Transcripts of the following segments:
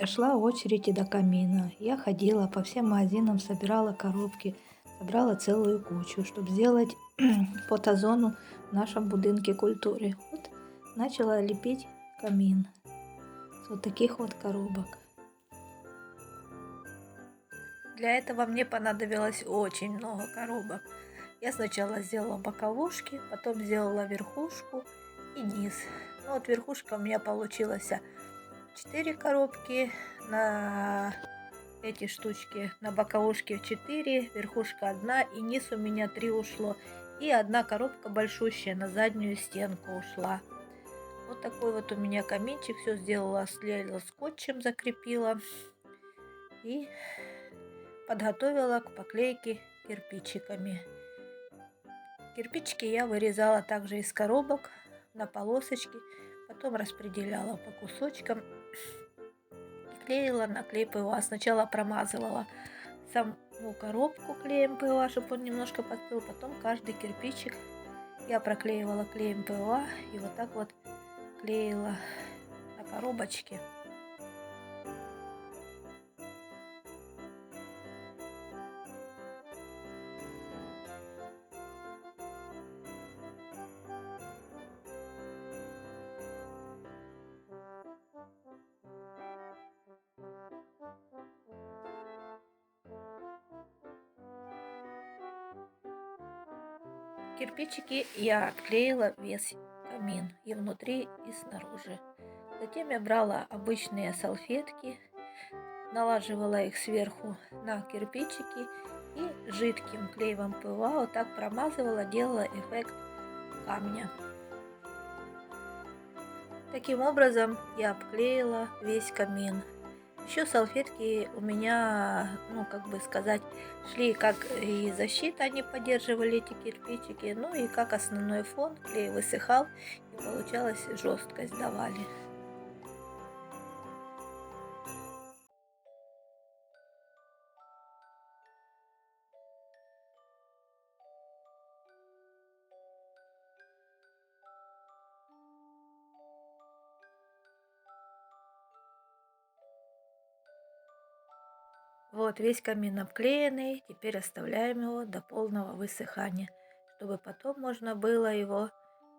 Дошла очередь и до камина. Я ходила по всем магазинам, собирала коробки, собрала целую кучу, чтобы сделать фотозону в нашем будинке культуры. Вот начала лепить камин с вот таких вот коробок. Для этого мне понадобилось очень много коробок. Я сначала сделала боковушки, потом сделала верхушку и низ. Ну вот верхушка у меня получилась 4 коробки, на эти штучки, на боковушке 4, верхушка 1 и низ у меня 3 ушло. И одна коробка большущая на заднюю стенку ушла. Вот такой вот у меня каминчик. Все сделала, склеила скотчем, закрепила и подготовила к поклейке кирпичиками. Кирпичики я вырезала также из коробок на полосочки, потом распределяла по кусочкам и клеила на клей ПВА. Сначала промазывала саму коробку клеем ПВА, чтобы он немножко подстыл, потом каждый кирпичик я проклеивала клеем ПВА и вот так вот клеила на коробочке. Кирпичики я отклеила весь камин и внутри, и снаружи. Затем я брала обычные салфетки, налаживала их сверху на кирпичики и жидким клеем ПВА вот так промазывала, делала эффект камня. Таким образом я обклеила весь камин. Еще салфетки у меня, как бы сказать, шли как и защита, они поддерживали эти кирпичики, ну и как основной фон, клей высыхал и получалось жесткость давали. Вот весь камин обклеенный, теперь оставляем его до полного высыхания, чтобы потом можно было его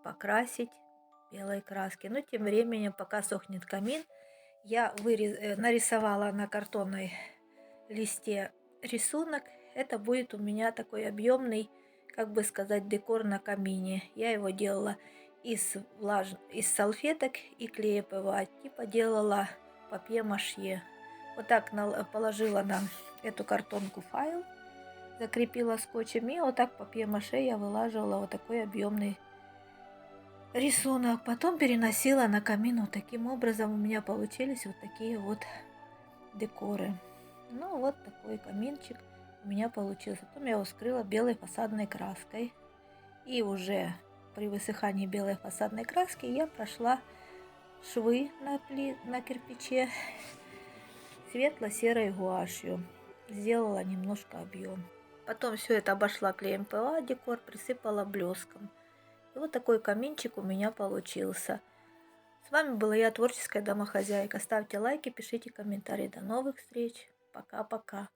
покрасить белой краской. Но тем временем, пока сохнет камин, я нарисовала на картонной листе рисунок. Это будет у меня такой объемный, как бы сказать, декор на камине. Я его делала из салфеток и клея ПВА, типа делала папье-маше. Вот так положила на эту картонку файл, закрепила скотчем, и вот так папье-маше я вылаживала вот такой объемный рисунок. Потом переносила на камин. Вот таким образом у меня получились вот такие вот декоры. Ну вот такой каминчик у меня получился. Потом я его скрыла белой фасадной краской. И уже при высыхании белой фасадной краски я прошла швы на кирпиче светло-серой гуашью. Сделала немножко объем. Потом все это обошла клеем ПВА, декор присыпала блеском. И вот такой каминчик у меня получился. С вами была я, творческая домохозяйка. Ставьте лайки, пишите комментарии. До новых встреч. Пока-пока.